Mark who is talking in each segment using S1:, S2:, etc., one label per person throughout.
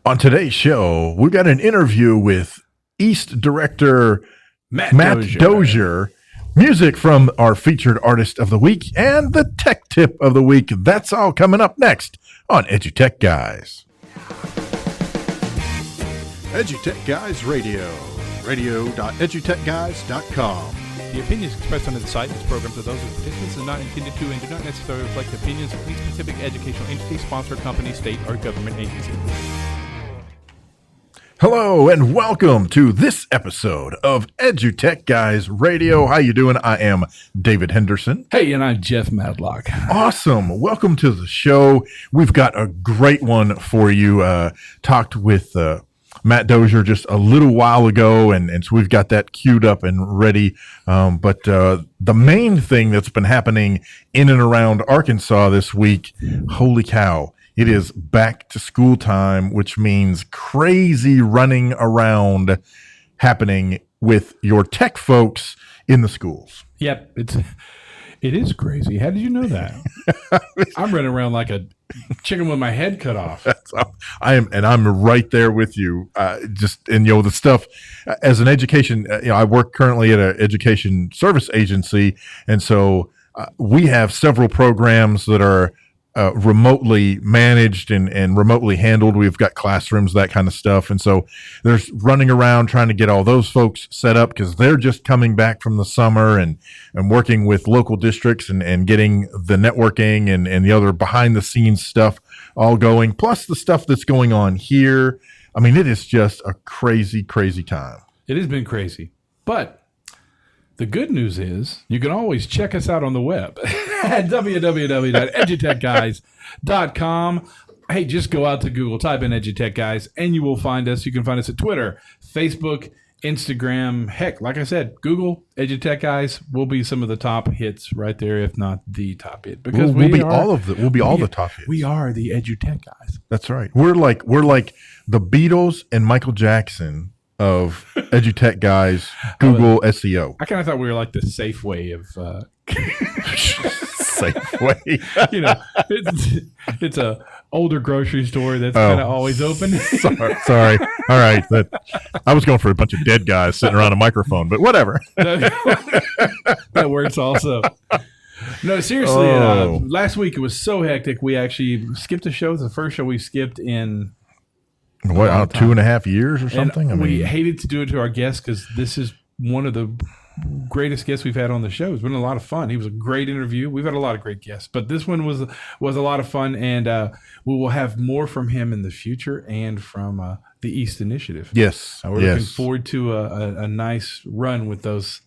S1: On today's show, we got an interview with East Director Matt Dozier, music from our featured artist of the week, and the tech tip of the week. That's all coming up next on EduTechGuys. EduTechGuys Radio, radio.edutechguys.com.
S2: The opinions expressed on the site and this program are those of the participants and not intended to and do not necessarily reflect the opinions of any specific educational entity, sponsor, company, state, or government agency.
S1: Hello and welcome to this episode of EduTechGuys Radio. How you doing? I am David Henderson.
S2: Hey, and I'm Jeff Madlock.
S1: Awesome. Welcome to the show. We've got a great one for you. Talked with Matt Dozier just a little while ago, and so we've got that queued up and ready. But the main thing that's been happening in and around Arkansas this week, holy cow, it is back to school time, which means crazy running around happening with your tech folks in the schools.
S2: Yep, it is crazy. How did you know that? I'm running around like a chicken with my head cut off.
S1: I'm right there with you. The stuff as an education. I work currently at an education service agency, and so we have several programs that are remotely managed and remotely handled. We've got classrooms, that kind of stuff. And so there's running around trying to get all those folks set up because they're just coming back from the summer and working with local districts and getting the networking and the other behind the scenes stuff all going, plus the stuff that's going on here. I mean, it is just a crazy, crazy time.
S2: It has been crazy. But the good news is you can always check us out on the web at www.edutechguys.com. Hey, just go out to Google, type in EduTechGuys, and you will find us. You can find us at Twitter, Facebook, Instagram. Heck, like I said, Google, EduTechGuys will be some of the top hits right there, if not the top hit. Because
S1: we'll be all the top hits.
S2: We are the EduTechGuys.
S1: That's right. We're like the Beatles and Michael Jackson of EduTechGuys, Google SEO.
S2: I kind of thought we were like the Safeway of
S1: Safeway.
S2: It's a older grocery store that's kind of always open.
S1: Sorry. All right. I was going for a bunch of dead guys sitting around a microphone, but whatever.
S2: That works also. No, seriously. Last week it was so hectic. We actually skipped a show. It's the first show we skipped in
S1: 2.5 years or something?
S2: We hated to do it to our guests because this is one of the greatest guests we've had on the show. It's been a lot of fun. He was a great interview. We've had a lot of great guests, but this one was a lot of fun, and we will have more from him in the future and from the East Initiative.
S1: Yes.
S2: We're looking forward to a nice run with those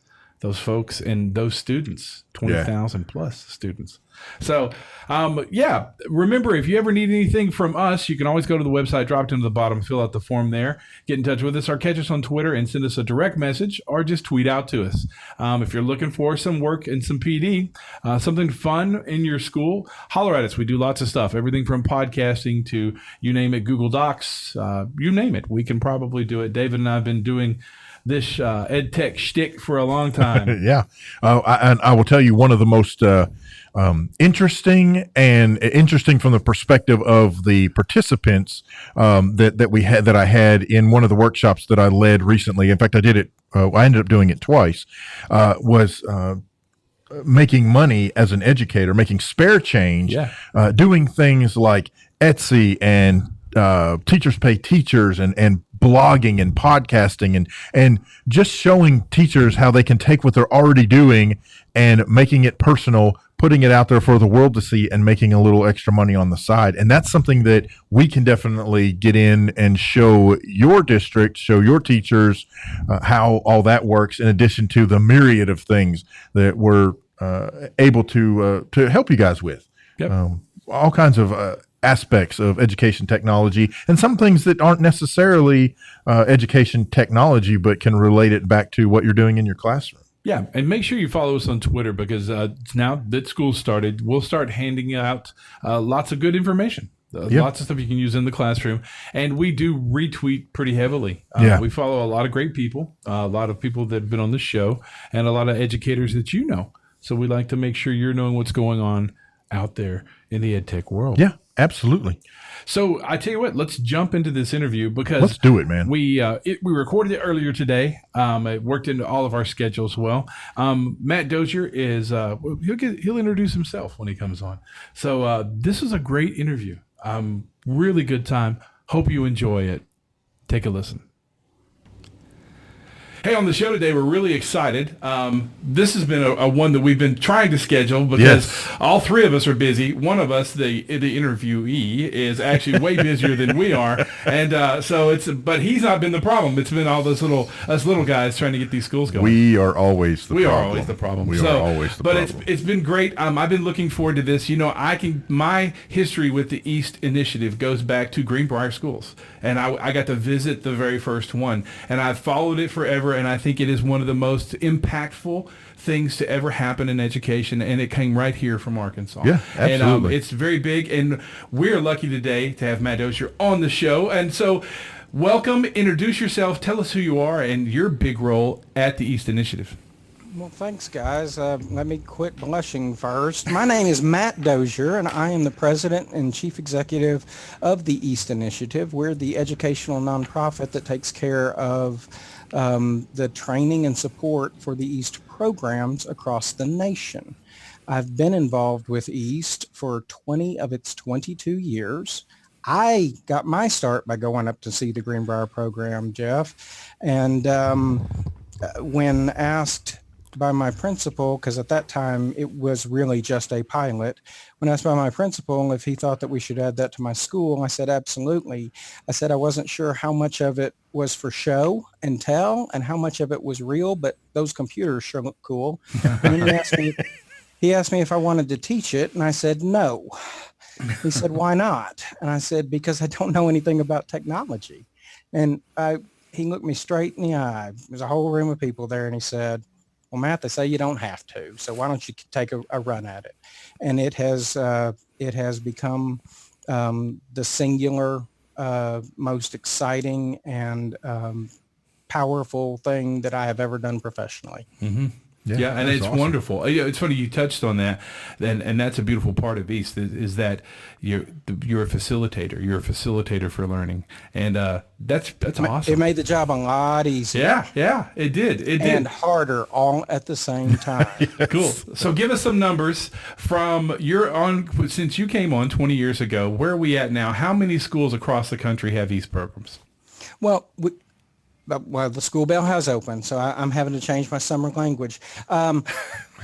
S2: folks and those students, 20,000 plus students. So, remember, if you ever need anything from us, you can always go to the website, drop it into the bottom, fill out the form there, get in touch with us, or catch us on Twitter and send us a direct message or just tweet out to us. If you're looking for some work and some PD, something fun in your school, holler at us. We do lots of stuff, everything from podcasting to, you name it, Google Docs, you name it. We can probably do it. David and I have been doing this ed tech shtick for a long time.
S1: Yeah. I will tell you one of the most interesting from the perspective of the participants that I had in one of the workshops that I led recently. In fact, I did it. I ended up doing it twice. Was making money as an educator, making spare change, doing things like Etsy and Teachers Pay Teachers and blogging and podcasting and just showing teachers how they can take what they're already doing and making it personal, putting it out there for the world to see and making a little extra money on the side. And that's something that we can definitely get in and show your district, show your teachers how all that works, in addition to the myriad of things that we're able to help you guys with.
S2: Yep.
S1: All kinds of aspects of education technology, and some things that aren't necessarily education technology, but can relate it back to what you're doing in your classroom.
S2: Yeah, and make sure you follow us on Twitter because now that school started, we'll start handing out lots of good information. Lots of stuff you can use in the classroom. And we do retweet pretty heavily. We follow a lot of great people, a lot of people that have been on the show, and a lot of educators that you know. So we like to make sure you're knowing what's going on out there in the ed tech world.
S1: Yeah. Absolutely.
S2: So I tell you what, let's jump into this interview because
S1: Let's do it, man.
S2: we recorded it earlier today. It worked into all of our schedules well. Matt Dozier is he'll introduce himself when he comes on. So this was a great interview. Really good time. Hope you enjoy it. Take a listen. Hey, on the show today, we're really excited. This has been a one that we've been trying to schedule because all three of us are busy. One of us, the interviewee, is actually way busier than we are, and but he's not been the problem. It's been all us little guys trying to get these schools going.
S1: We are always the problem.
S2: We are always the problem.
S1: We are always the problem.
S2: But it's been great. I've been looking forward to this. My history with the East Initiative goes back to Greenbrier schools, and I got to visit the very first one, and I've followed it forever. And I think it is one of the most impactful things to ever happen in education, and it came right here from Arkansas.
S1: Yeah, absolutely.
S2: And it's very big, and we're lucky today to have Matt Dozier on the show. And so, welcome. Introduce yourself. Tell us who you are and your big role at the East Initiative.
S3: Well, thanks, guys. Let me quit blushing first. My name is Matt Dozier, and I am the president and chief executive of the East Initiative. We're the educational nonprofit that takes care of the training and support for the East programs across the nation. I've been involved with East for 20 of its 22 years. I got my start by going up to see the Greenbrier program, Jeff, and when asked by my principal, because at that time it was really just a pilot, when asked by my principal if he thought that we should add that to my school, I said absolutely. I said I wasn't sure how much of it was for show and tell and how much of it was real, but those computers sure look cool. And then he asked me if I wanted to teach it, and I said no. He said, why not? And I said, because I don't know anything about technology. And he looked me straight in the eye. There's a whole room of people there, and he said, well, Matt, they say you don't have to, so why don't you take a run at it? And it has become the singular, most exciting and powerful thing that I have ever done professionally.
S2: Mm-hmm. Yeah, and it's awesome. Wonderful. It's funny you touched on that, and that's a beautiful part of East is that you're a facilitator. You're a facilitator for learning, and that's awesome.
S3: It made the job a lot easier.
S2: Yeah, it did. It did,
S3: and harder all at the same time.
S2: Cool. So give us some numbers from since you came on 20 years ago. Where are we at now? How many schools across the country have East programs?
S3: Well, the school bell has opened, so I'm having to change my summer language.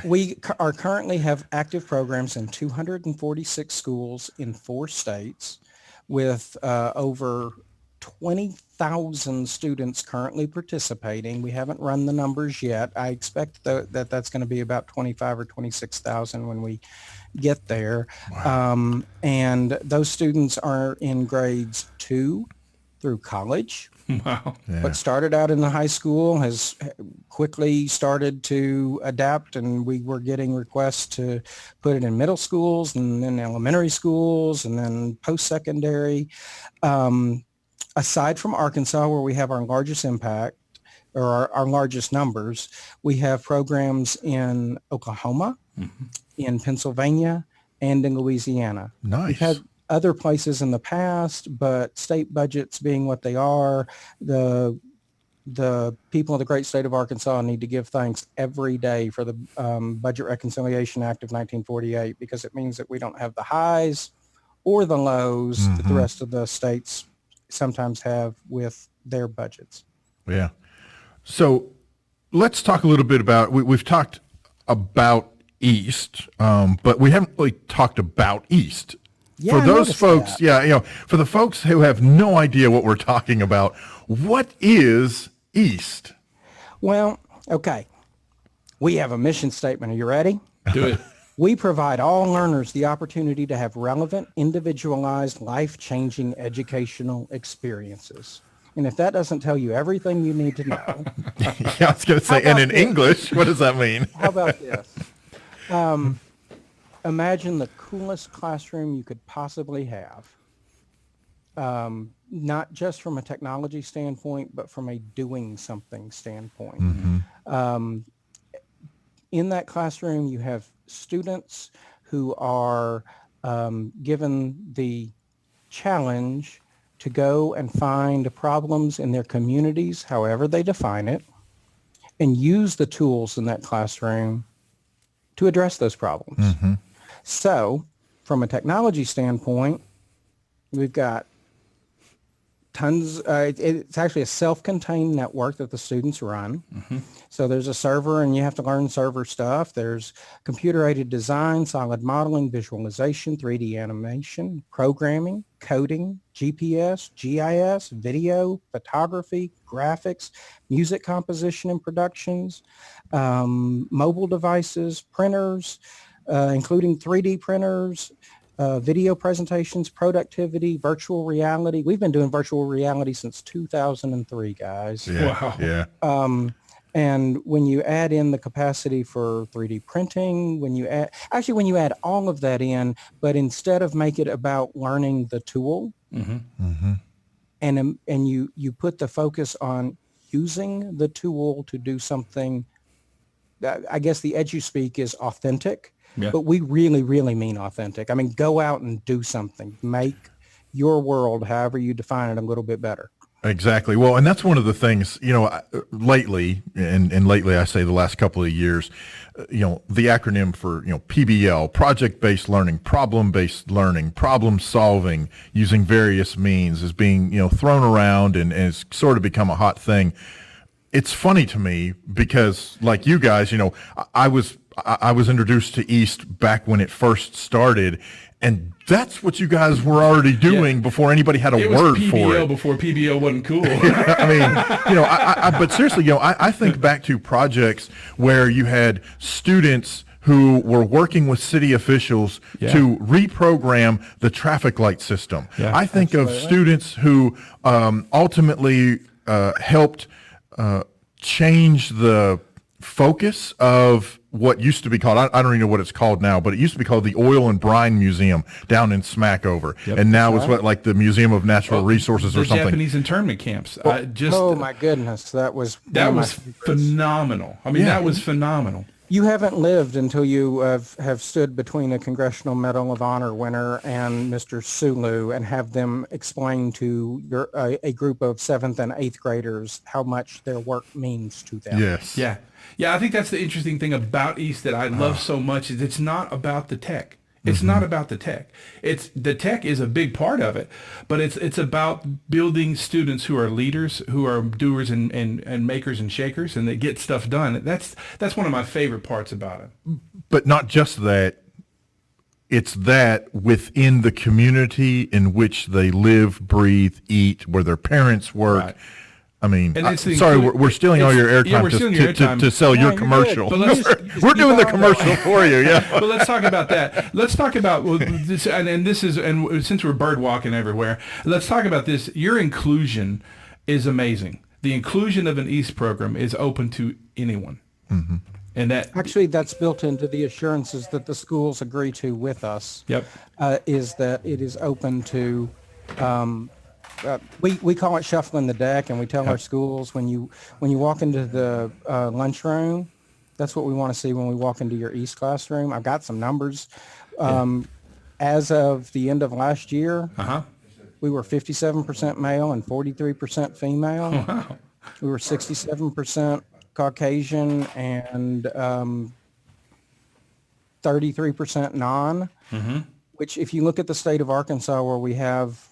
S3: We are currently have active programs in 246 schools in 4 states with over 20,000 students currently participating. We haven't run the numbers yet. I expect that that's going to be about 25 or 26,000 when we get there. Wow. And those students are in grades 2 through college.
S2: Wow.
S1: Yeah.
S3: What started out in the high school has quickly started to adapt, and we were getting requests to put it in middle schools and then elementary schools and then post-secondary. Aside from Arkansas, where we have our largest impact or our largest numbers, we have programs in Oklahoma, in Pennsylvania, and in Louisiana.
S1: Nice.
S3: We've had other places in the past, but state budgets being what they are, the people of the great state of Arkansas need to give thanks every day for the Budget Reconciliation Act of 1948, because it means that we don't have the highs or the lows that the rest of the states sometimes have with their budgets.
S1: Yeah. So let's talk a little bit about, we've talked about East, but we haven't really talked about East.
S3: Yeah,
S1: for those folks, for the folks who have no idea what we're talking about, what is East?
S3: Well, okay. We have a mission statement. Are you ready?
S2: Do it.
S3: We provide all learners the opportunity to have relevant, individualized, life-changing educational experiences. And if that doesn't tell you everything you need to know.
S1: I was going to say, and in English, what does that mean?
S3: How about this? Imagine the coolest classroom you could possibly have, not just from a technology standpoint, but from a doing something standpoint. In that classroom, you have students who are given the challenge to go and find problems in their communities, however they define it, and use the tools in that classroom to address those problems. So from a technology standpoint, we've got tons. It's actually a self-contained network that the students run. So there's a server and you have to learn server stuff. There's computer-aided design, solid modeling, visualization, 3D animation, programming, coding, GPS, GIS, video, photography, graphics, music composition and productions, mobile devices, printers, including 3D printers, video presentations, productivity, virtual reality. We've been doing virtual reality since 2003, guys.
S1: Wow. Yeah.
S3: And when you add in the capacity for 3D printing, when you add all of that in, but instead of make it about learning the tool, and you put the focus on using the tool to do something, I guess the EduSpeak is authentic.
S2: Yeah.
S3: But we really, really mean authentic. I mean, go out and do something. Make your world, however you define it, a little bit better.
S1: Exactly. Well, and that's one of the things, lately, and lately I say the last couple of years, the acronym for, PBL, project-based learning, problem-based learning, problem solving using various means is being, thrown around and it's sort of become a hot thing. It's funny to me because like you guys, I was introduced to East back when it first started, and that's what you guys were already doing before anybody had a word
S2: PBL
S1: for it.
S2: Before PBL wasn't cool.
S1: I mean, but seriously, I think back to projects where you had students who were working with city officials to reprogram the traffic light system.
S2: Yeah,
S1: I think of students who ultimately helped change the focus of what used to be called, I don't even know what it's called now, but it used to be called the Oil and Brine Museum down in Smackover.
S2: Yep.
S1: And now it's like the Museum of Natural Resources or something.
S2: Japanese internment camps.
S3: Oh my goodness, that was
S2: phenomenal. I mean, that was phenomenal.
S3: You haven't lived until you have stood between a Congressional Medal of Honor winner and Mr. Sulu and have them explain to a group of 7th and 8th graders how much their work means to them.
S1: Yes.
S2: Yeah. Yeah, I think that's the interesting thing about East that I love so much is it's not about the tech. It's not about the tech. It's the tech is a big part of it, but it's about building students who are leaders, who are doers and makers and shakers, and they get stuff done. That's one of my favorite parts about it.
S1: But not just that. It's that within the community in which they live, breathe, eat, where their parents work. Right. I mean, sorry, we're stealing all your airtime to sell your commercial. We're doing the commercial for you, yeah.
S2: But let's talk about that. Let's talk about this, and since we're bird walking everywhere, let's talk about this. Your inclusion is amazing. The inclusion of an East program is open to anyone. And
S3: that's built into the assurances that the schools agree to with us.
S2: Yep.
S3: Is that it is open to. We call it shuffling the deck, and we tell our schools when you walk into the lunchroom, that's what we want to see when we walk into your East classroom. I've got some numbers. As of the end of last year, we were 57% male and 43% female.
S2: Oh, wow.
S3: We were 67% Caucasian and 33% non. Which, if you look at the state of Arkansas, where we have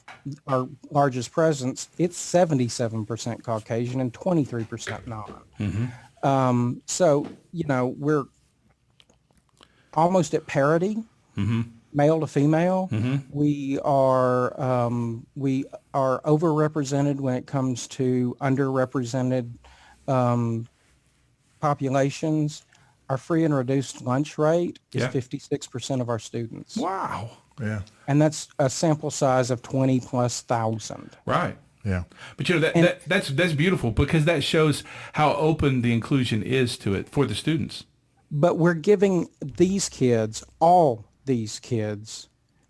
S3: our largest presence, it's 77% Caucasian and 23% non. So, we're almost at parity, male to female. We are overrepresented when it comes to underrepresented populations. Our free and reduced lunch rate is 56% of our students.
S2: Wow.
S1: Yeah.
S3: And that's a sample size of 20,000+.
S2: Right.
S1: Yeah.
S2: But that's beautiful because that shows how open the inclusion is to it for the students.
S3: But we're giving all these kids,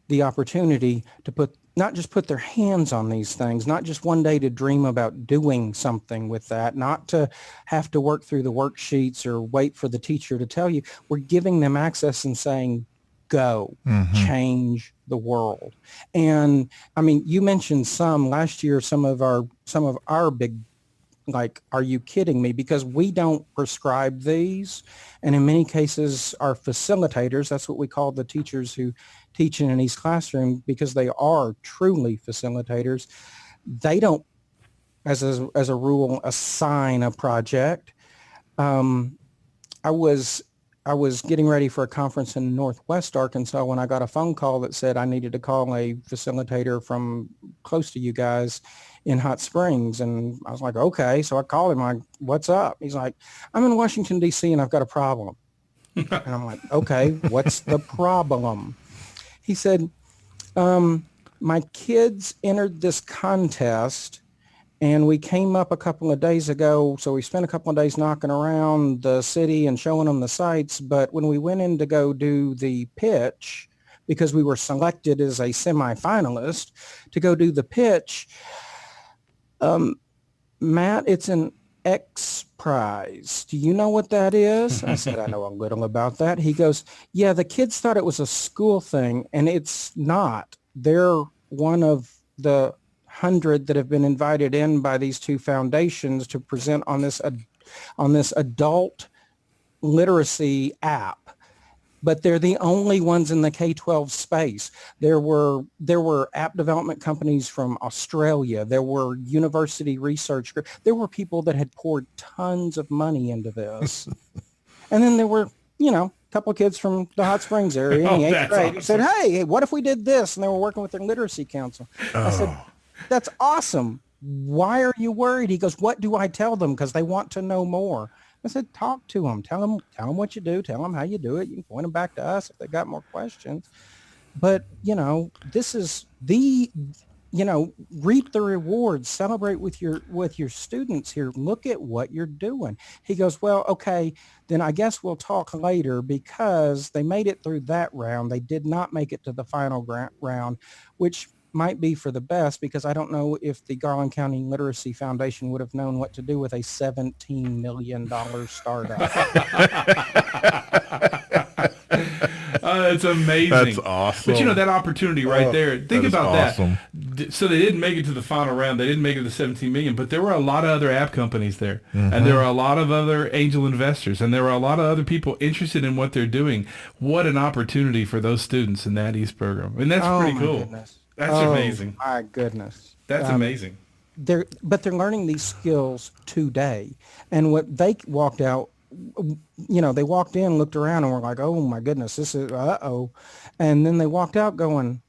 S3: the opportunity to not just put their hands on these things, not just one day to dream about doing something with that, not to have to work through the worksheets or wait for the teacher to tell you. We're giving them access and saying, go change the world. And I mean, you mentioned some last year, some of our big, like, are you kidding me? Because we don't prescribe these. And in many cases, our facilitators, that's what we call the teachers who teach in these classrooms, because they are truly facilitators. They don't, as a rule, assign a project. I was getting ready for a conference in Northwest Arkansas when I got a phone call that said I needed to call a facilitator from close to you guys in Hot Springs. And I was like, okay. So I called him, like, what's up? He's like, I'm in Washington, D.C. and I've got a problem. And I'm like, okay, what's the problem? He said, my kids entered this contest and we came up a couple of days ago. So we spent a couple of days knocking around the city and showing them the sites. But when we went in to go do the pitch, because we were selected as a semifinalist to go do the pitch, Matt, it's an X Prize. Do you know what that is? I said, I know a little about that. He goes, yeah, the kids thought it was a school thing, and it's not. They're one of the 100 that have been invited in by these two foundations to present on this adult literacy app. But they're the only ones in the K-12 space. There were app development companies from Australia. There were university research. There were people that had poured tons of money into this. And then there were, a couple of kids from the Hot Springs area in the 8th grade who said, hey, what if we did this? And they were working with their literacy council. I said, that's awesome. Why are you worried? He goes, what do I tell them? Because they want to know more. I said, talk to them. Tell them what you do. Tell them how you do it. You can point them back to us if they got more questions. But, this is reap the rewards. Celebrate with your students here. Look at what you're doing. He goes, well, okay, then I guess we'll talk later, because they made it through that round. They did not make it to the final round, which might be for the best, because I don't know if the Garland County Literacy Foundation would have known what to do with a $17 million startup.
S2: That's amazing.
S1: That's awesome.
S2: But that opportunity right there, think about
S1: awesome.
S2: that. So they didn't make it to the final round. They didn't make it to the 17 million, but there were a lot of other app companies there. And there were a lot of other angel investors, and there were a lot of other people interested in what they're doing. What an opportunity for those students in that East program. And that's pretty cool.
S3: Goodness.
S2: That's amazing.
S3: My goodness.
S2: That's amazing.
S3: They're learning these skills today. And what they walked out, they walked in, looked around, and were like, oh my goodness, this is, uh-oh. And then they walked out going,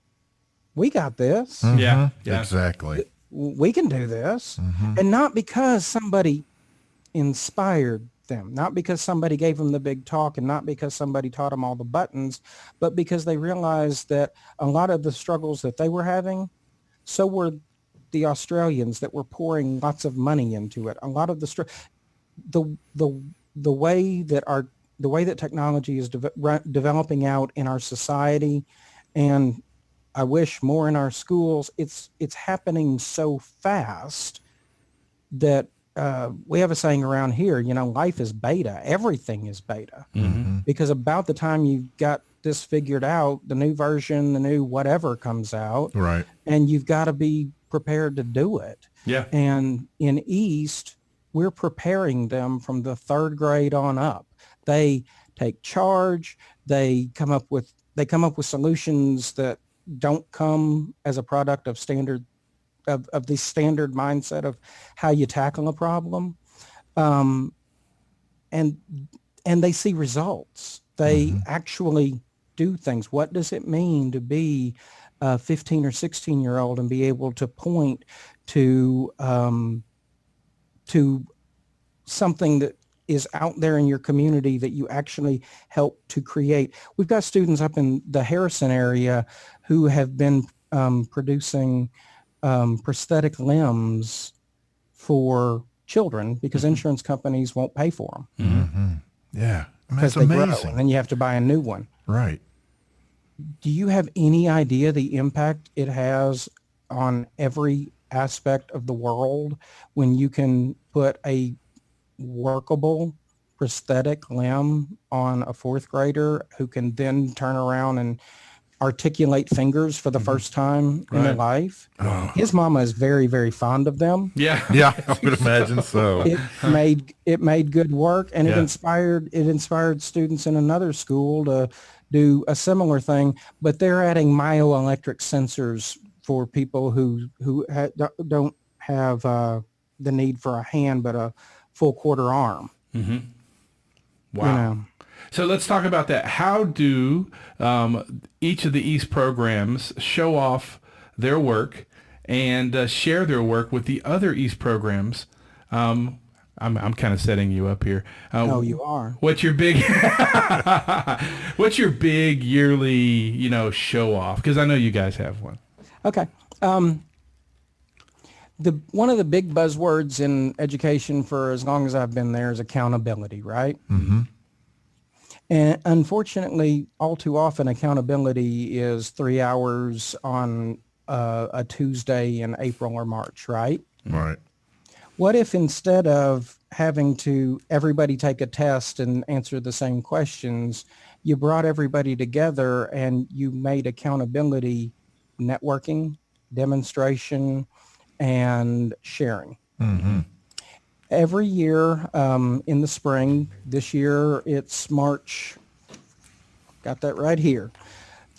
S3: we got this.
S2: Yeah,
S1: exactly.
S3: We can do this. And not because somebody inspired them, not because somebody gave them the big talk, and not because somebody taught them all the buttons, but because they realized that a lot of the struggles that they were having, so were the Australians that were pouring lots of money into it. A lot of the way that technology is developing out in our society, and I wish more in our schools, it's happening so fast that we have a saying around here, life is beta. Everything is beta. Because about the time you've got this figured out, the new version, the new whatever comes out.
S1: Right.
S3: And you've got to be prepared to do it.
S2: Yeah.
S3: And in East, we're preparing them from the 3rd grade on up. They take charge. They come up with solutions that don't come as a product of the standard mindset of how you tackle a problem. And they see results. They actually do things. What does it mean to be a 15 or 16-year-old and be able to point to something that is out there in your community that you actually help to create? We've got students up in the Harrison area who have been producing prosthetic limbs for children because insurance companies won't pay for them.
S1: Yeah.
S3: Because they grow, and then you have to buy a new one.
S1: Right.
S3: Do you have any idea the impact it has on every aspect of the world when you can put a workable prosthetic limb on a fourth grader who can then turn around and articulate fingers for the first time in their life. His mama is very, very fond of them.
S2: Yeah.
S1: Yeah, I would imagine so.
S3: It made good work, and
S2: Yeah.
S3: it inspired students in another school to do a similar thing, but they're adding myoelectric sensors for people who don't have the need for a hand but a full quarter arm.
S2: Wow.
S3: You know.
S2: So let's talk about that. How do each of the East programs show off their work and share their work with the other East programs? I'm kind of setting you up here.
S3: Oh, you are.
S2: What's your big yearly, show off? Because I know you guys have one.
S3: Okay. One of the big buzzwords in education for as long as I've been there is accountability, right? Mm-hmm. And unfortunately, all too often, accountability is 3 hours on a Tuesday in April or March, right?
S1: Right.
S3: What if instead of having to everybody take a test and answer the same questions, you brought everybody together and you made accountability networking, demonstration, and sharing.
S1: Mm-hmm.
S3: Every year in the spring, this year it's March, got that right here,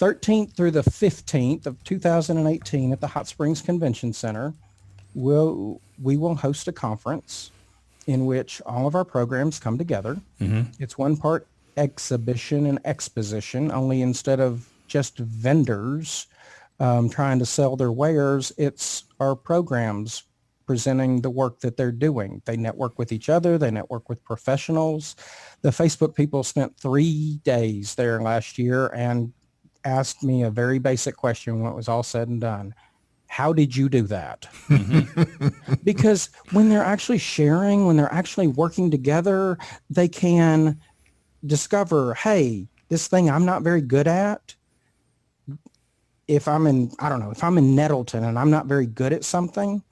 S3: 13th through the 15th of 2018 at the Hot Springs Convention Center, we will host a conference in which all of our programs come together. Mm-hmm. It's one part exhibition and exposition, only instead of just vendors trying to sell their wares, it's our programs presenting the work that they're doing. They network with each other. They network with professionals. The Facebook people spent 3 days there last year and asked me a very basic question when it was all said and done. How did you do that? Mm-hmm. Because when they're actually sharing, when they're actually working together, they can discover, hey, this thing I'm not very good at, if I'm in Nettleton and I'm not very good at something,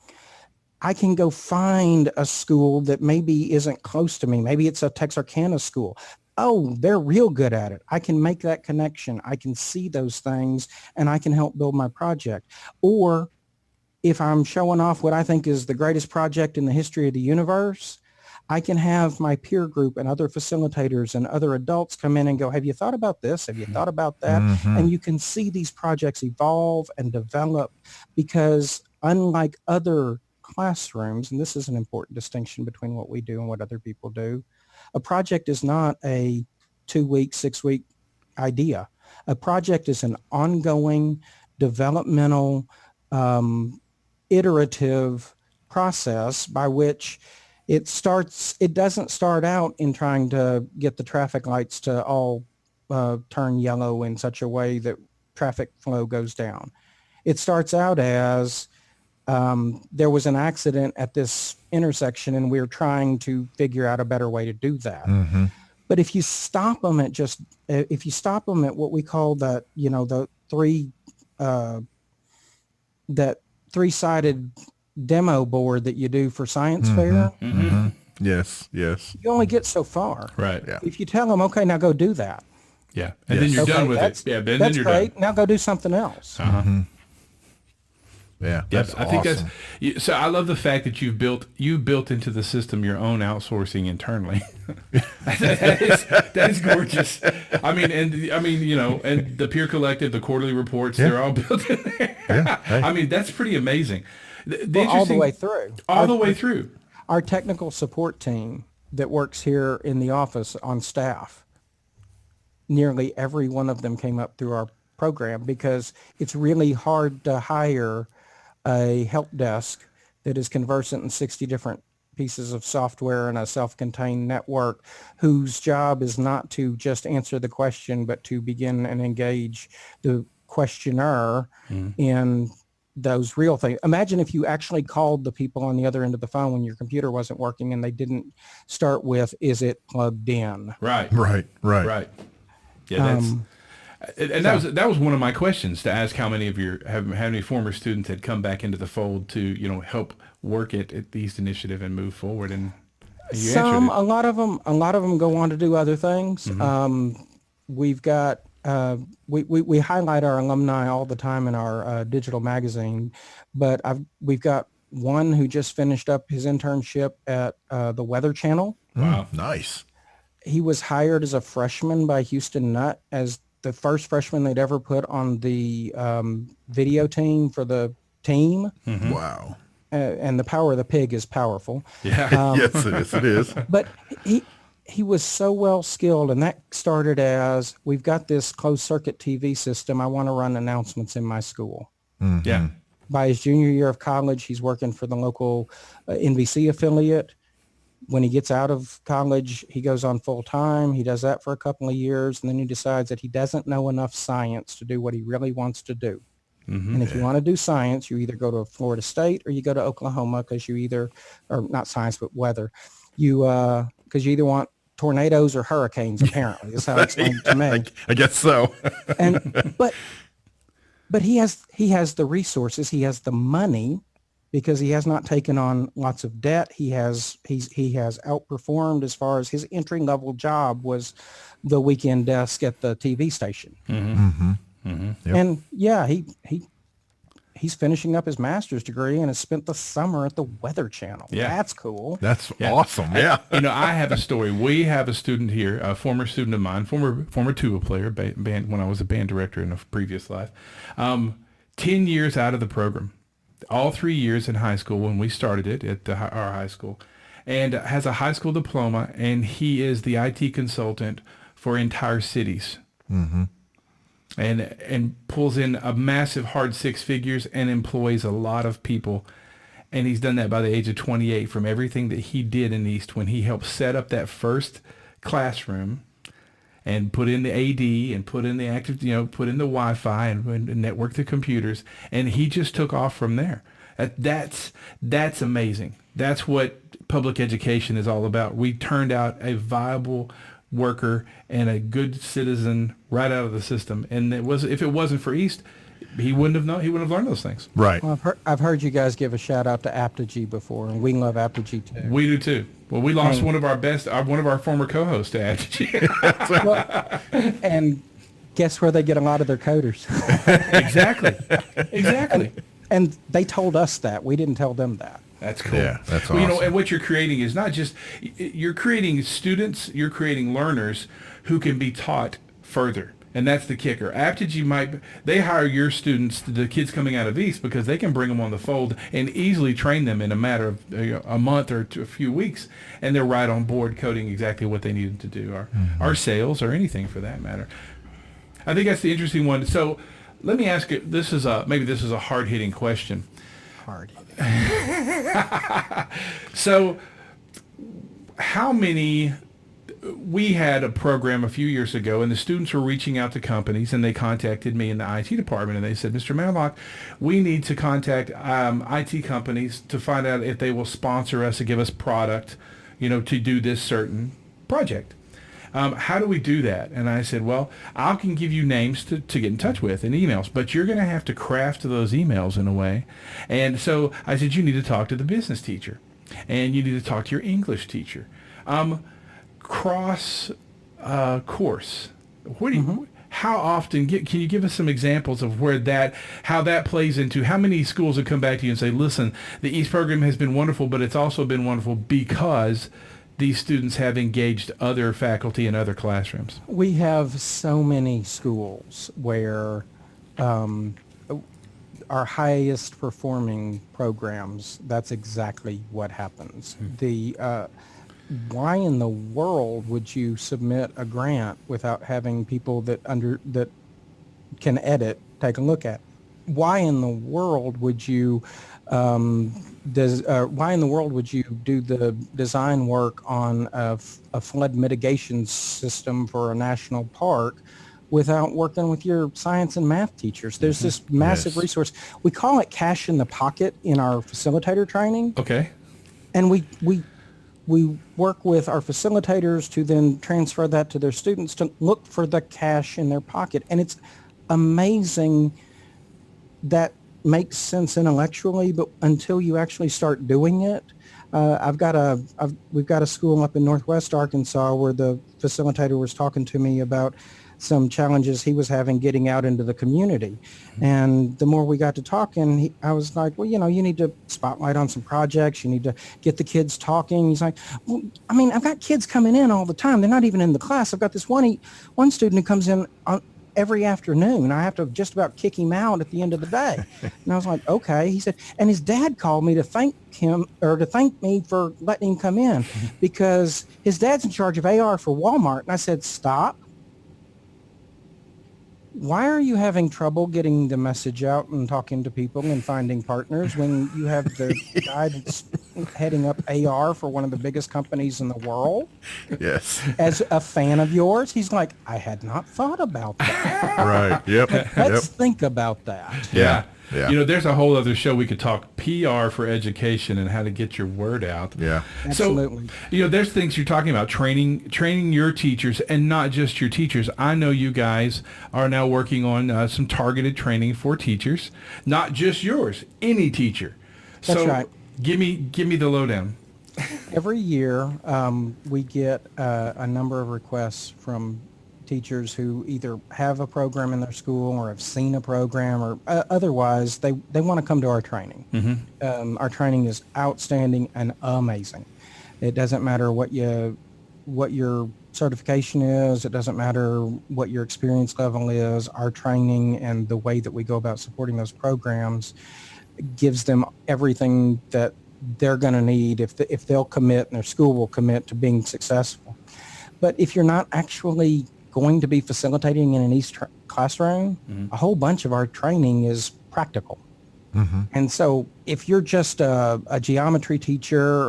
S3: I can go find a school that maybe isn't close to me. Maybe it's a Texarkana school. Oh, they're real good at it. I can make that connection. I can see those things and I can help build my project. Or if I'm showing off what I think is the greatest project in the history of the universe, I can have my peer group and other facilitators and other adults come in and go, have you thought about this? Have you thought about that? Mm-hmm. And you can see these projects evolve and develop because unlike other classrooms, and this is an important distinction between what we do and what other people do, a project is not a 2-week, 6-week idea. A project is an ongoing, developmental, iterative process by which it doesn't start out in trying to get the traffic lights to all turn yellow in such a way that traffic flow goes down. It starts out as there was an accident at this intersection and we're trying to figure out a better way to do that. Mm-hmm. But if you stop them at what we call that, the that 3-sided demo board that you do for science
S1: mm-hmm.
S3: fair.
S1: Mm-hmm. Yes.
S3: You only get so far.
S2: Right.
S1: Yeah.
S3: If you tell them, okay, now go do that.
S2: Yeah. And then you're done with it. Yeah. Then
S3: that's
S2: you're
S3: great.
S2: done.
S3: Now go do something else.
S2: Uh-huh.
S1: Mm-hmm. Yeah.
S2: Yes, I think so. I love the fact that you built into the system your own outsourcing internally. that is gorgeous. And the peer collective, the quarterly reports, they're all built in there.
S1: Yeah. Hey.
S2: That's pretty amazing.
S3: All the way through.
S2: All the way through.
S3: Our technical support team that works here in the office on staff, nearly every one of them came up through our program because it's really hard to hire a help desk that is conversant in 60 different pieces of software and a self-contained network whose job is not to just answer the question, but to begin and engage the questioner in those real things. Imagine if you actually called the people on the other end of the phone when your computer wasn't working and they didn't start with, is it plugged in?
S2: Right. Yeah, that was one of my questions, to ask how many former students had come back into the fold to help work at the East Initiative and move forward. And You answered it.
S3: A lot of them go on to do other things. We've got we highlight our alumni all the time in our digital magazine, but we've got one who just finished up his internship at the Weather Channel.
S2: Wow.
S1: Nice.
S3: He was hired as a freshman by Houston Nutt as the first freshman they'd ever put on the video team for the team.
S1: Wow.
S3: And the power of the pig is powerful.
S2: Yeah.
S1: Yes, it is. It is.
S3: But he was so well skilled, and that started as, we've got this closed circuit TV system. I want to run announcements in my school.
S2: Yeah.
S3: By his junior year of college, he's working for the local NBC affiliate. When he gets out of college, he goes on full time. He does that for a couple of years, and then he decides that he doesn't know enough science to do what he really wants to do. And if you want to do science, you either go to Florida State or you go to Oklahoma, because you either, or not science, but weather. Because you either want tornadoes or hurricanes, apparently. That's how it's explained to me.
S1: I guess so.
S3: But he has the resources. He has the money, because he has not taken on lots of debt. He has outperformed as far as his entry level job was the weekend desk at the TV station.
S1: Yep.
S3: And yeah, he's finishing up his master's degree and has spent the summer at the Weather Channel.
S2: Yeah.
S3: That's cool.
S1: That's awesome. Yeah.
S2: I have a story. We have a student here, a former student of mine, former tuba player, band when I was a band director in a previous life. 10 years out of the program, all 3 years in high school when we started it at our high school, and has a high school diploma, and he is the IT consultant for entire cities. And pulls in a massive hard six figures and employs a lot of people. And he's done that by the age of 28 from everything that he did in East when he helped set up that first classroom and put in the AD and put in the put in the Wi-Fi and network the computers. And he just took off from there. That's amazing. That's what public education is all about. We turned out a viable worker and a good citizen right out of the system, and if it wasn't for East, he wouldn't have learned those things.
S1: Right.
S3: Well, I've heard you guys give a shout out to Apogee before, and we love Apogee too.
S2: We do too. Well, we lost one of our former co-hosts to Apogee.
S3: And guess where they get a lot of their coders?
S2: Exactly.
S3: And they told us that. We didn't tell them that.
S2: That's cool.
S1: Yeah, that's
S2: well,
S1: awesome.
S2: And what you're creating is not just, you're creating students, you're creating learners who can be taught further. And that's the kicker. Apogee they hire your students, the kids coming out of East, because they can bring them on the fold and easily train them in a matter of a month or a few weeks. And they're right on board coding exactly what they needed to do, or sales or anything for that matter. I think that's the interesting one. So let me ask you, maybe this is a hard-hitting question.
S3: Hard.
S2: So we had a program a few years ago, and the students were reaching out to companies, and they contacted me in the IT department, and they said, Mr. Matlock, we need to contact IT companies to find out if they will sponsor us and give us product, to do this certain project. How do we do that? And I said, well, I can give you names to get in touch with and emails, but you're going to have to craft those emails in a way. And so I said, you need to talk to the business teacher, and you need to talk to your English teacher. Cross course. How often, can you give us some examples of how that plays into, how many schools have come back to you and say, listen, the East program has been wonderful, but it's also been wonderful because these students have engaged other faculty in other classrooms?
S3: We have so many schools where our highest performing programs, that's exactly what happens. Why in the world would you submit a grant without having people that can edit take a look at it? Why in the world would you why in the world would you do the design work on a flood mitigation system for a national park without working with your science and math teachers? There's this massive resource. We call it cash in the pocket in our facilitator training.
S2: Okay.
S3: And we work with our facilitators to then transfer that to their students to look for the cash in their pocket. And it's amazing that makes sense intellectually, but until you actually start doing it, we've got a school up in Northwest Arkansas where the facilitator was talking to me about some challenges he was having getting out into the community. And the more we got to talking, I was like, well, you need to spotlight on some projects. You need to get the kids talking. He's like, well, I mean, I've got kids coming in all the time. They're not even in the class. I've got this one student who comes in every afternoon. I have to just about kick him out at the end of the day. And I was like, okay. He said, and his dad called me to thank me for letting him come in because his dad's in charge of AR for Walmart. And I said, stop. Why are you having trouble getting the message out and talking to people and finding partners when you have the guy that's heading up AR for one of the biggest companies in the world?
S1: Yes.
S3: As a fan of yours? He's like, I had not thought about that.
S1: Right. Yep.
S3: Let's think about that.
S1: Yeah. Yeah.
S2: There's a whole other show we could talk PR for education and how to get your word out.
S1: Yeah.
S3: Absolutely.
S2: So, there's things you're talking about, training your teachers and not just your teachers. I know you guys are now working on some targeted training for teachers, not just yours, any teacher.
S3: That's right.
S2: Give me the lowdown.
S3: Every year, we get a number of requests from teachers who either have a program in their school or have seen a program or otherwise they want to come to our training. Mm-hmm. Our training is outstanding and amazing. It doesn't matter what your certification is. It doesn't matter what your experience level is. Our training and the way that we go about supporting those programs gives them everything that they're going to need if they'll commit and their school will commit to being successful. But if you're not actually going to be facilitating in an East classroom, a whole bunch of our training is practical. Mm-hmm. And so if you're just a geometry teacher,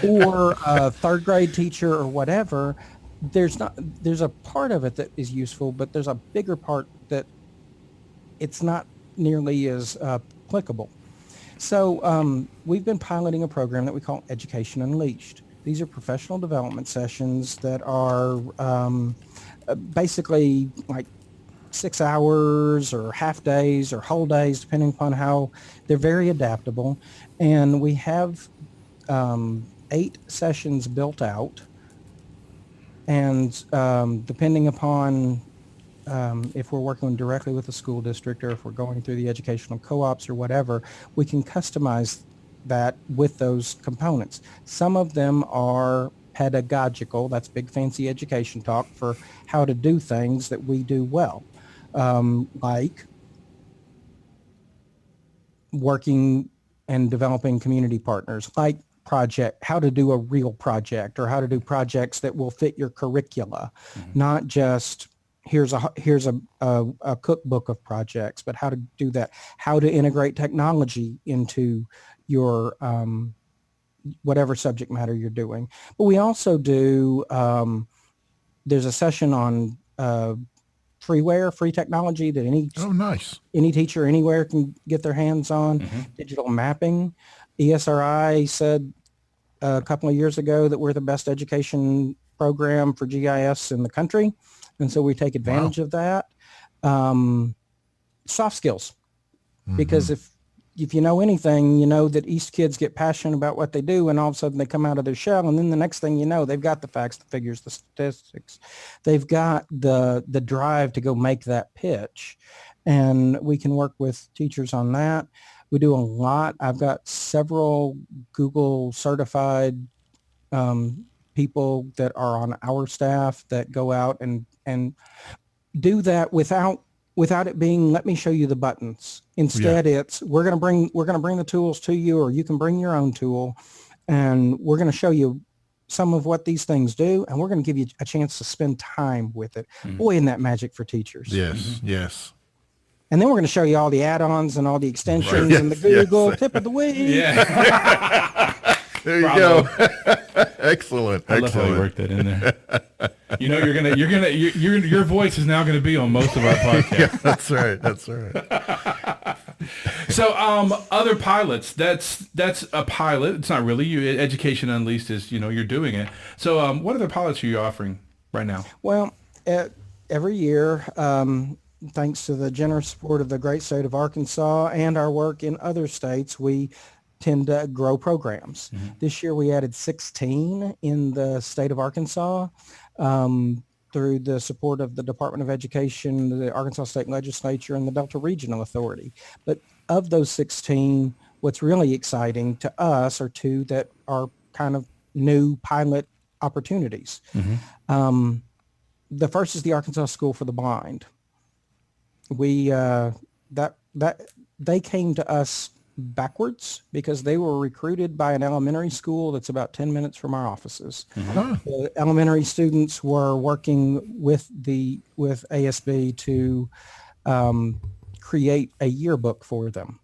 S3: or a third grade teacher or whatever, there's a part of it that is useful, but there's a bigger part that it's not nearly as applicable. So we've been piloting a program that we call Education Unleashed. These are professional development sessions that are basically like 6 hours or half days or whole days, depending upon how they're very adaptable. And we have 8 sessions built out. And depending upon if we're working directly with a school district or if we're going through the educational co-ops or whatever, we can customize that with those components. Some of them are pedagogical, that's big fancy education talk for how to do things that we do well, like working and developing community partners, like how to do a real project or how to do projects that will fit your curricula, not just here's a cookbook of projects, but how to do that, how to integrate technology into your whatever subject matter you're doing. But we also do, there's a session on freeware, free technology that any teacher anywhere can get their hands on. Digital mapping. ESRI said a couple of years ago that we're the best education program for GIS in the country. And so we take advantage of that. Soft skills, because if you know anything, you know that East kids get passionate about what they do, and all of a sudden they come out of their shell, and then the next thing you know, they've got the facts, the figures, the statistics. They've got the drive to go make that pitch, and we can work with teachers on that. We do a lot. I've got several Google certified people that are on our staff that go out and do that without it being, let me show you the buttons. Instead, it's we're going to bring the tools to you, or you can bring your own tool, and we're going to show you some of what these things do, and we're going to give you a chance to spend time with it. Boy, isn't that magic for teachers?
S1: Yes, yes.
S3: And then we're going to show you all the add-ons and all the extensions and the Google tip of the week.
S2: Yeah.
S1: There you go. Excellent.
S2: I love how you worked that in there. Your voice is now going to be on most of our podcasts.
S1: Yeah, that's right. That's right.
S2: So, other pilots, that's a pilot. It's not really you. Education Unleashed is, you're doing it. So, what other pilots are you offering right now?
S3: Well, every year, thanks to the generous support of the great state of Arkansas and our work in other states, we tend to grow programs. This year we added 16 in the state of Arkansas through the support of the Department of Education, the Arkansas State Legislature, and the Delta Regional Authority. But of those 16, what's really exciting to us are two that are kind of new pilot opportunities. The first is the Arkansas School for the Blind. We they came to us backwards because they were recruited by an elementary school that's about 10 minutes from our offices. The elementary students were working with ASB to create a yearbook for them.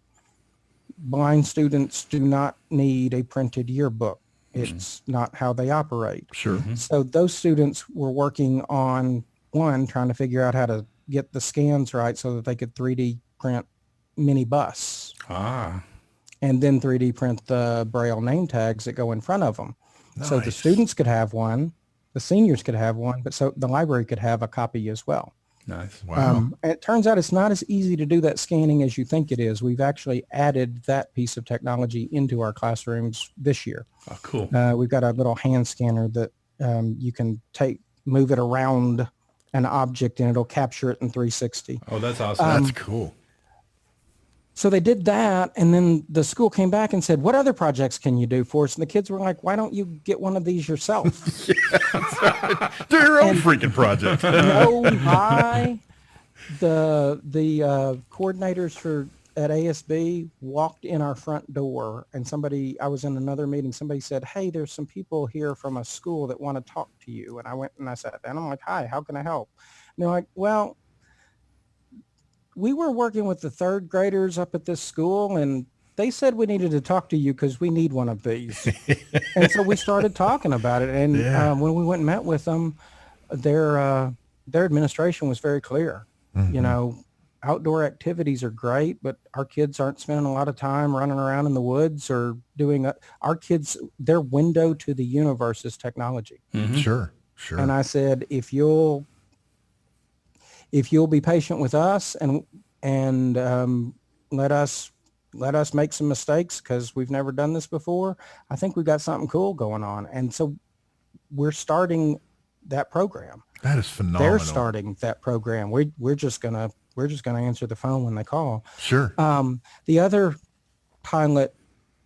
S3: Blind students do not need a printed yearbook. It's not how they operate.
S1: Sure.
S3: So those students were working on, one, trying to figure out how to get the scans right so that they could 3D print mini bus. And then 3D print the Braille name tags that go in front of them. Nice. So the students could have one, the seniors could have one, but so the library could have a copy as well.
S2: Nice.
S1: Wow.
S3: And it turns out it's not as easy to do that scanning as you think it is. We've actually added that piece of technology into our classrooms this year.
S2: Oh, cool.
S3: We've got a little hand scanner that you can move it around an object and it'll capture it in 360.
S2: Oh, that's awesome.
S1: That's cool.
S3: So they did that, and then the school came back and said, what other projects can you do for us? And the kids were like, why don't you get one of these yourself?
S1: Do your own freaking project. The coordinators at ASB walked in our front door, and I was in another meeting, somebody said, hey, there's some people here from a school that want to talk to you. And I went and I sat down. I'm like, hi, how can I help? And they're like, well, we were working with the third graders up at this school, and they said we needed to talk to you because we need one of these. And so we started talking about it. And when we went and met with them, their administration was very clear. You know, outdoor activities are great, but our kids aren't spending a lot of time running around in the woods or our kids, their window to the universe is technology. Sure.
S3: And I said, if you'll be patient with us and let us make some mistakes because we've never done this before, I think we've got something cool going on. And so we're starting that program.
S1: That is phenomenal.
S3: They're starting that program. We're just gonna answer the phone when they call.
S1: Sure.
S3: The other pilot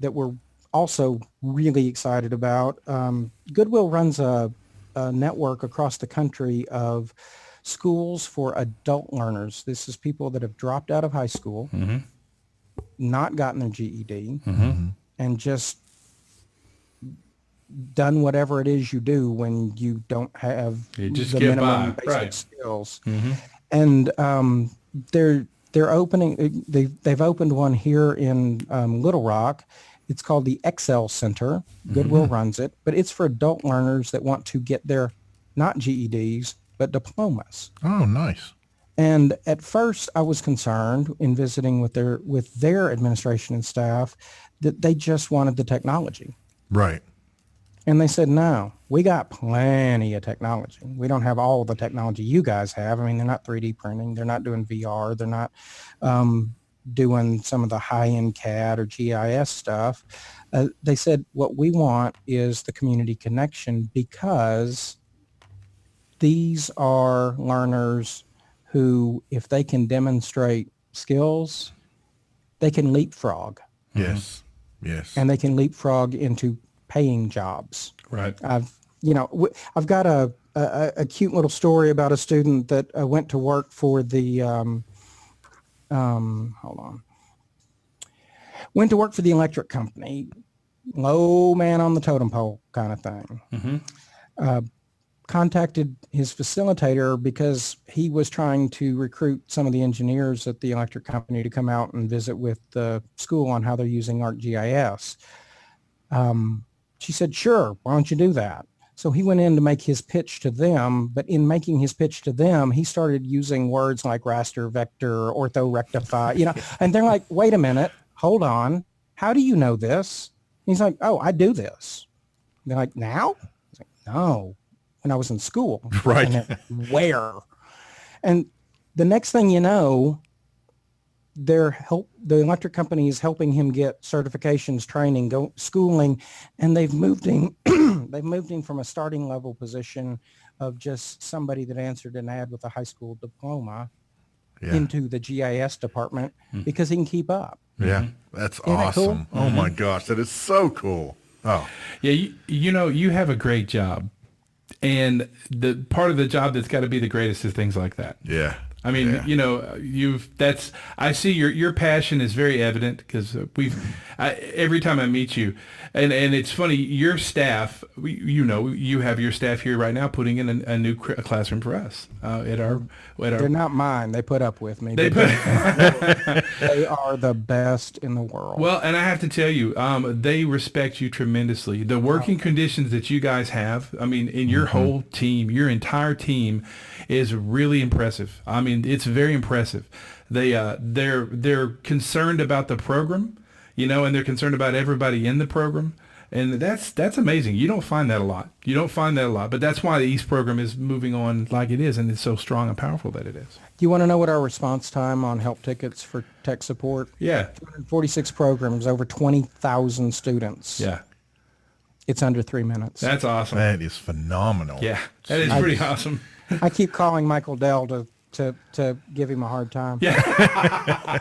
S3: that we're also really excited about, Goodwill runs a network across the country of schools for adult learners. This is people that have dropped out of high school, not gotten their GED, and just done whatever it is you do when you don't have the minimum basic skills. And they're opening. They've opened one here in Little Rock. It's called the Excel Center. Goodwill runs it, but it's for adult learners that want to get their not GEDs but diplomas.
S1: Oh, nice.
S3: And at first I was concerned in visiting with their administration and staff that they just wanted the technology.
S1: Right.
S3: And they said, no, we got plenty of technology. We don't have all the technology you guys have. I mean, they're not 3D printing. They're not doing VR. They're not doing some of the high-end CAD or GIS stuff. They said, what we want is the community connection because these are learners who, if they can demonstrate skills, they can leapfrog.
S1: Yes. Yes.
S3: And they can leapfrog into paying jobs.
S2: Right.
S3: I've got a cute little story about a student that went to work for the, went to work for the electric company, low man on the totem pole kind of thing. Contacted his facilitator because he was trying to recruit some of the engineers at the electric company to come out and visit with the school on how they're using ArcGIS. She said, sure, why don't you do that? So he went in to make his pitch to them, but in making his pitch to them, he started using words like raster, vector, orthorectify, and they're like, wait a minute, hold on. How do you know this? And he's like, oh, I do this. And they're like, now? He's like, no. When I was in school.
S1: Right.
S3: And where? And The next thing you know, the electric company is helping him get certifications, training, schooling, and they've moved him from a starting level position of just somebody that answered an ad with a high school diploma into the GIS department because he can keep up.
S1: Yeah, that's
S3: Isn't that
S1: awesome.
S3: cool?
S1: Oh my gosh, that is so cool. Oh,
S2: Yeah, you have a great job, and the part of the job that's got to be the greatest is things like that.
S1: yeah.
S2: I mean, I see your passion is very evident because every time I meet you, and it's funny, your staff, you have your staff here right now putting in a new classroom for us at our.
S3: They're not mine. They put up with me. They are the best in the world.
S2: Well, and I have to tell you, they respect you tremendously. The working conditions that you guys have, I mean, in your whole team, your entire team is really impressive. I mean, it's very impressive. They're concerned about the program, and they're concerned about everybody in the program. And that's amazing. You don't find that a lot. But that's why the East program is moving on like it is, and it's so strong and powerful that it is.
S3: Do you want to know what our response time on help tickets for tech support?
S2: Yeah.
S3: 246 programs, over 20,000 students.
S2: Yeah.
S3: It's under 3 minutes.
S2: That's awesome.
S1: That is phenomenal.
S2: Yeah. That is pretty awesome.
S3: I keep calling Michael Dell to give him a hard time.
S2: Yeah.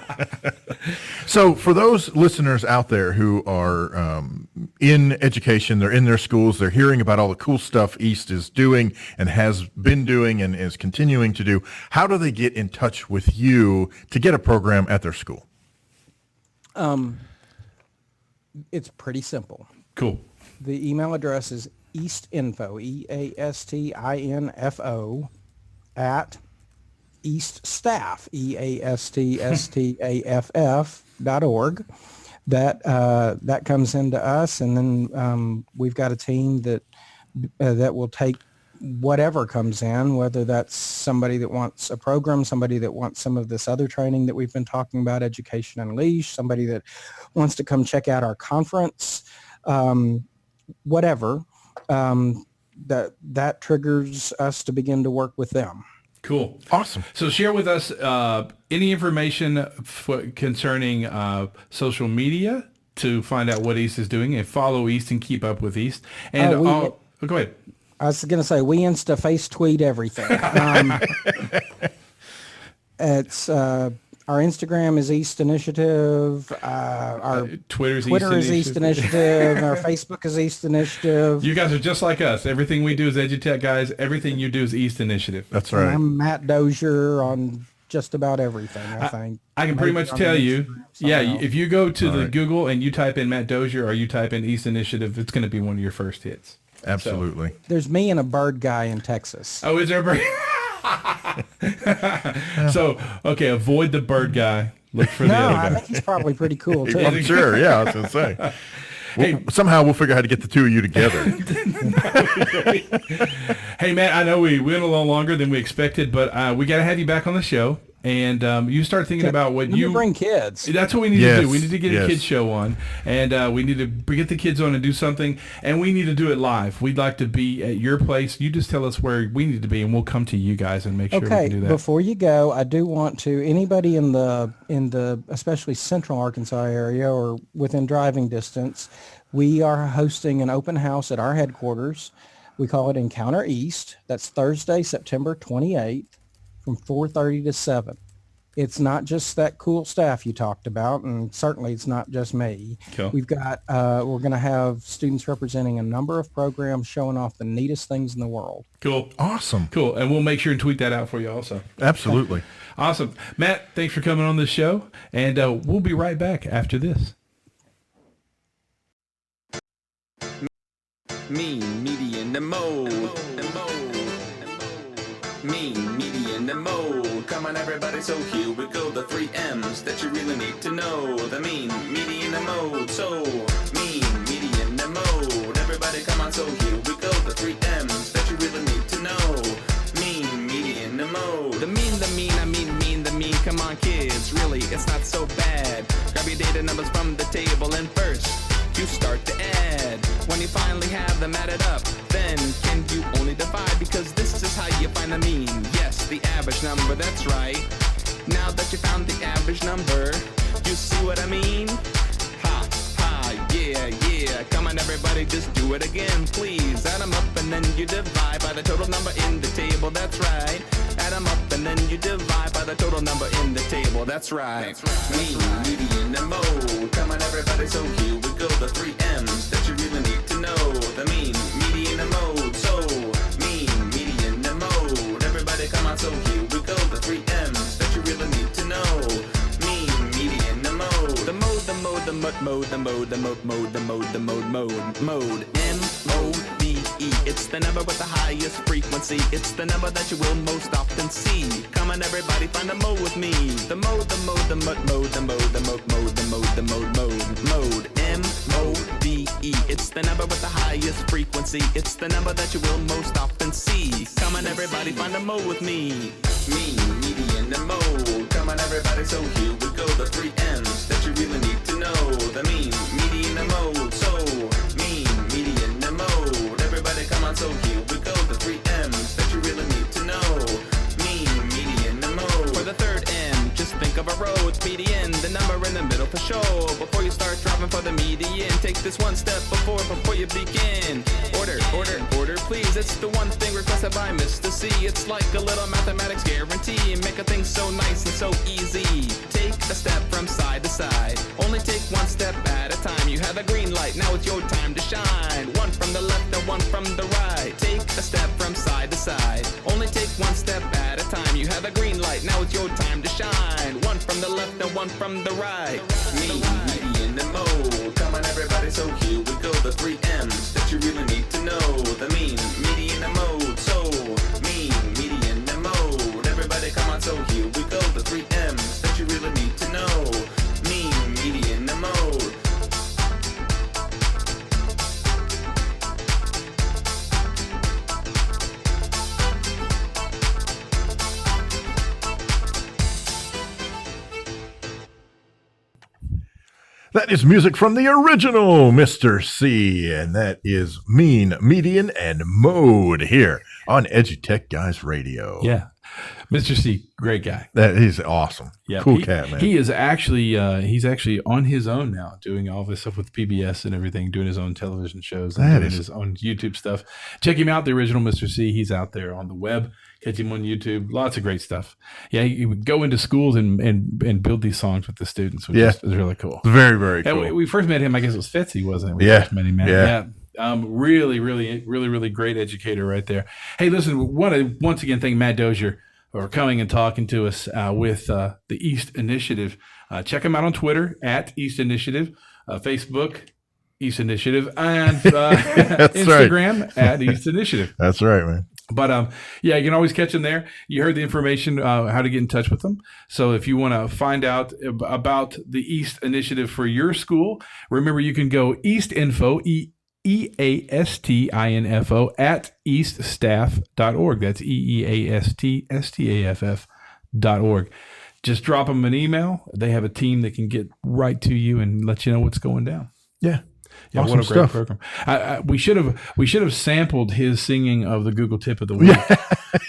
S1: So for those listeners out there who are in education, they're in their schools, they're hearing about all the cool stuff East is doing and has been doing and is continuing to do, how do they get in touch with you to get a program at their school?
S3: It's pretty simple.
S2: Cool.
S3: The email address is eastinfo, EASTINFO, at eaststaff, EASTSTAFF.org. That comes into us, and then we've got a team that will take whatever comes in, whether that's somebody that wants a program, somebody that wants some of this other training that we've been talking about, Education Unleashed, somebody that wants to come check out our conference, whatever. That triggers us to begin to work with them.
S2: Cool.
S1: Awesome.
S2: So share with us any information concerning social media to find out what East is doing, and follow East and keep up with East. And go ahead.
S3: I was going to say, we Insta face tweet everything. It's our Instagram is East Initiative. Our Twitter is East Initiative. Our Facebook is East Initiative.
S2: You guys are just like us. Everything we do is EduTechGuys. Everything you do is East Initiative.
S1: That's right.
S3: And I'm Matt Dozier on just about everything, I think.
S2: I can pretty much tell you, if you go to the Google and you type in Matt Dozier or you type in East Initiative, it's going to be one of your first hits.
S1: Absolutely.
S3: So, there's me and a bird guy in Texas.
S2: Oh, is there a bird? So, okay, avoid the bird guy. Look for the other guy.
S3: I think he's probably pretty cool, too.
S1: I'm sure. Yeah, I was going to say. Somehow we'll figure out how to get the two of you together.
S2: Hey, Matt, I know we went a little longer than we expected, but we got to have you back on the show. And you start thinking about what you
S3: bring kids.
S2: That's what we need to do. We need to get a kids show on, and we need to get the kids on and do something. And we need to do it live. We'd like to be at your place. You just tell us where we need to be, and we'll come to you guys and make sure we can do that.
S3: Before you go, I do want to anybody in the especially Central Arkansas area or within driving distance, we are hosting an open house at our headquarters. We call it Encounter East. That's Thursday, September 28th. From 4:30 to 7. It's not just that cool staff you talked about, and certainly it's not just me.
S2: Cool.
S3: We've got we're going to have students representing a number of programs showing off the neatest things in the world.
S2: Cool.
S1: Awesome.
S2: Cool. And we'll make sure and tweet that out for you also.
S1: Absolutely.
S2: Awesome. Matt, thanks for coming on the show, and we'll be right back after this.
S4: Mean, meaty, and the mode. Mean, meaty, and the mode. Come on, everybody, so here we go. The 3 M's that you really need to know. The mean, meaty, and the mode. So, mean, meaty, and the mode. Everybody, come on, so here we go. The 3 M's that you really need to know. Mean, meaty, and the mode. The mean, the mean. Come on, kids, really, it's not so bad. Grab your data numbers from the table, and first, you start to add. When you finally have them added up, then can you only divide? Because this is how you find the mean. Yes, the average number, that's right. Now that you found the average number, you see what I mean? Ha, ha, yeah, yeah. Come on, everybody, just do it again, please. Add them up and then you divide by the total number in the table, that's right. Add them up and then you divide by the total number in the table, that's right. Mean, median, and mode. Come on, everybody, so here we go. The 3 M's that you really need to know. The mean, median, and mode. So, mean, median, and mode. Everybody, come on, so here we go. The 3 M's that you really need to know. Mean, median, and mode. The mode, the mode, the mode, the mode, the mode, mode, the mode, the mode, mode, mode. M-O-D-E. It's the number with the highest frequency. It's the number that you will most often see. Come on, everybody, find the mode with me. The mode, the mode, the mode, mode, the mode, the mode, mode, the mode, the mode, mode, mode. M-O-D-E. It's the number with the highest frequency. It's the number that you will most often see. Come on, everybody, find the mode with me. Mean, median, and mode. Come on, everybody, so here we go. The 3 M's that you really need to know. The mean, median, and mode. So, mean, median, and mode. Everybody, come on, so here we go. The 3 M's that you really need to know. Mean, median, and mode. For the third M, just think of a road. Median, the number in the middle for sure. Before you start driving for the median, take this one step before you begin. Order, order, order, please. It's the one thing requested by Mr. C. It's like a little mathematics guarantee. Make a thing so nice and so easy. Take a step from side to side. Only take one step at a time. You have a green light, now it's your time to shine. One from the left and one from the right. Take a step from side to side. Only take one step at a time. You have a green light, now it's your time to shine. One from the left and one from the right. Mean, median, and mode. Come on, everybody, so here we go. The 3 M's that you really need to know. The mean, median, and mode. So, mean, median, and mode. Everybody, come on, so here we go. The 3 M's that you really need to know. Mean, median, and mode.
S1: That is music from the original Mr. C, and that is Mean, Median, and Mode here on EduTechGuys Radio.
S2: Yeah. Mr. C, great guy.
S1: That is awesome.
S2: Yeah,
S1: cool cat, man.
S2: He is actually he's actually on his own now, doing all this stuff with PBS and everything, doing his own television shows and doing his own YouTube stuff. Check him out, the original Mr. C. He's out there on the web. Catch him on YouTube. Lots of great stuff. Yeah, he would go into schools and build these songs with the students, which is really cool.
S1: Very, very cool.
S2: And we first met him, I guess it was Fitzy, wasn't it? We
S1: first
S2: met him, man. Yeah. Really great educator right there. Hey, listen, want to once again thank Matt Dozier for coming and talking to us with the East Initiative. Check him out on Twitter at East Initiative, Facebook East Initiative, and Instagram at East Initiative.
S1: That's right, man.
S2: But yeah, you can always catch them there. You heard the information, how to get in touch with them. So if you want to find out about the East Initiative for your school, remember you can go EastInfo, EASTINFO at eaststaff.org. That's EEASTSTAFF.org. Just drop them an email. They have a team that can get right to you and let you know what's going down.
S1: Yeah.
S2: Yeah,
S1: awesome
S2: what a great
S1: stuff.
S2: program. We should have sampled his singing of the Google Tip of the Week.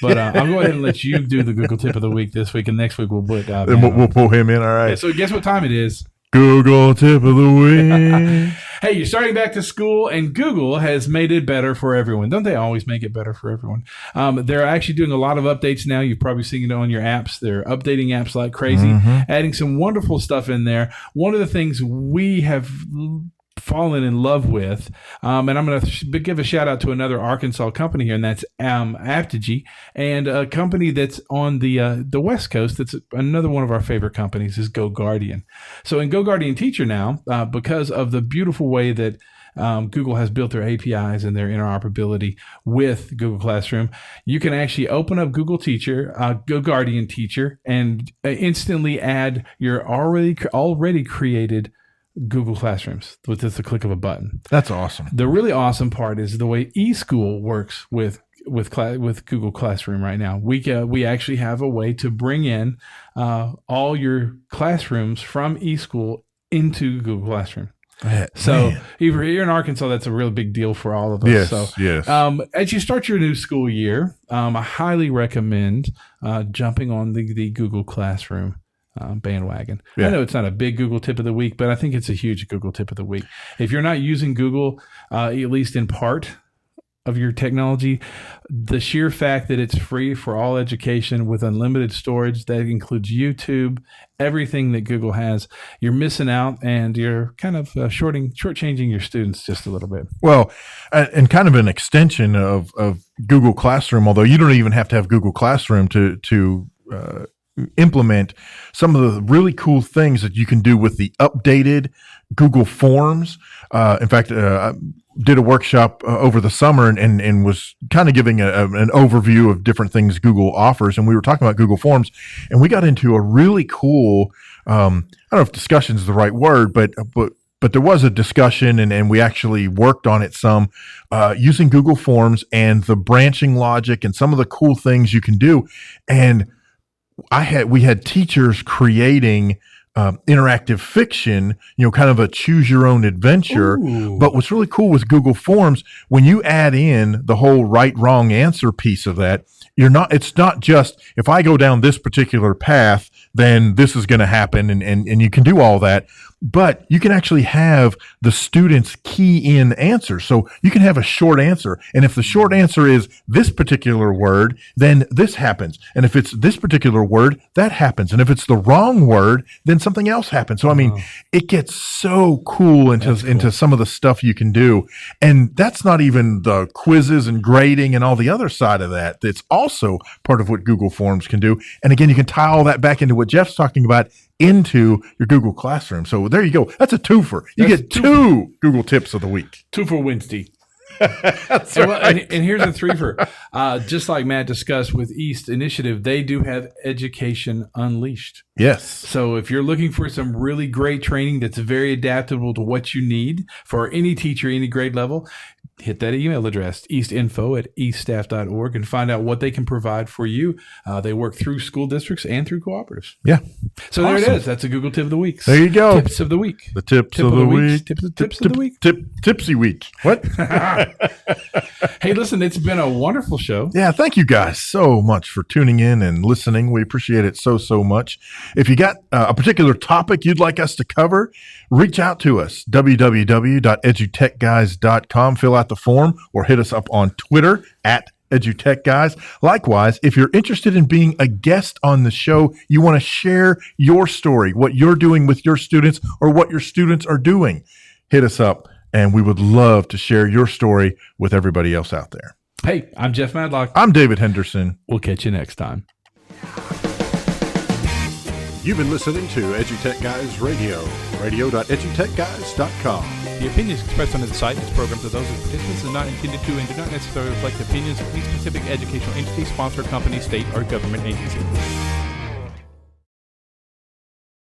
S2: But I'll go ahead and let you do the Google Tip of the Week this week, and next week we'll put
S1: we'll pull him in. All right.
S2: Yeah, so guess what time it is?
S1: Google Tip of the Week.
S2: Hey, you're starting back to school, and Google has made it better for everyone. Don't they always make it better for everyone? They're actually doing a lot of updates now. You've probably seen it on your apps. They're updating apps like crazy, adding some wonderful stuff in there. One of the things we have fallen in love with, and I'm going to give a shout out to another Arkansas company here, and that's Aptigee, and a company that's on the West Coast. That's another one of our favorite companies is GoGuardian. So in GoGuardian Teacher now, because of the beautiful way that Google has built their APIs and their interoperability with Google Classroom, you can actually open up Google Teacher, GoGuardian Teacher, and instantly add your already created Google Classrooms with just the click of a button.
S1: That's awesome.
S2: The really awesome part is the way eSchool works with Google Classroom right now. We actually have a way to bring in all your classrooms from eSchool into Google Classroom. So
S1: Man.
S2: here in Arkansas, that's a real big deal for all of us.
S1: Yes,
S2: So,
S1: yes.
S2: as you start your new school year, I highly recommend jumping on the Google Classroom bandwagon.
S1: Yeah.
S2: I know it's not a big Google tip of the week, but I think it's a huge Google tip of the week. If you're not using Google, at least in part of your technology, the sheer fact that it's free for all education with unlimited storage, that includes YouTube, everything that Google has, you're missing out, and you're kind of shortchanging your students just a little bit.
S1: Well, and kind of an extension of Google Classroom, although you don't even have to have Google Classroom to implement some of the really cool things that you can do with the updated Google Forms. In fact, I did a workshop over the summer and was kind of giving an overview of different things Google offers. And we were talking about Google Forms, and we got into a really cool, I don't know if discussion is the right word, but there was a discussion, and we actually worked on it some using Google Forms and the branching logic and some of the cool things you can do. And we had teachers creating interactive fiction, kind of a choose your own adventure.
S2: Ooh.
S1: But what's really cool with Google Forms, when you add in the whole right, wrong answer piece of that, it's not just if I go down this particular path, then this is going to happen. And you can do all that, but you can actually have the students key in answers. So you can have a short answer. And if the short answer is this particular word, then this happens. And if it's this particular word, that happens. And if it's the wrong word, then something else happens. So, I mean, it gets so cool into some of the stuff you can do. And that's not even the quizzes and grading and all the other side of that. That's also part of what Google Forms can do. And again, you can tie all that back into what Jeff's talking about into your Google Classroom. So there you go. That's a twofer. You get two Google tips of the week.
S2: 2 for Wednesday.
S1: That's
S2: And,
S1: right.
S2: and here's a threefer. Just like Matt discussed with East Initiative, they do have Education Unleashed.
S1: Yes.
S2: So if you're looking for some really great training that's very adaptable to what you need for any teacher, any grade level, hit that email address, eastinfo@eaststaff.org, and find out what they can provide for you. They work through school districts and through cooperatives.
S1: Yeah.
S2: So there it
S1: Awesome.
S2: is. That's a Google tip of the week.
S1: There you go.
S2: Tips of the week.
S1: The tips
S2: Tip
S1: of the week.
S2: Tips of the week.
S1: Tipsy week. What?
S2: Hey, listen, it's been a wonderful show.
S1: Yeah, thank you guys so much for tuning in and listening. We appreciate it so much. If you got a particular topic you'd like us to cover, reach out to us, www.edutechguys.com. Fill out the form or hit us up on Twitter @EduTechGuys. Likewise, if you're interested in being a guest on the show, you want to share your story, what you're doing with your students or what your students are doing, hit us up, and we would love to share your story with everybody else out there.
S2: Hey, I'm Jeff Madlock.
S1: I'm David Henderson.
S2: We'll catch you next time.
S1: You've been listening to EduTech Guys Radio, radio.edutechguys.com.
S5: The opinions expressed on the site and its programs are those of participants and not intended to and do not necessarily reflect the opinions of any specific educational entity, sponsor, company, state, or government agency.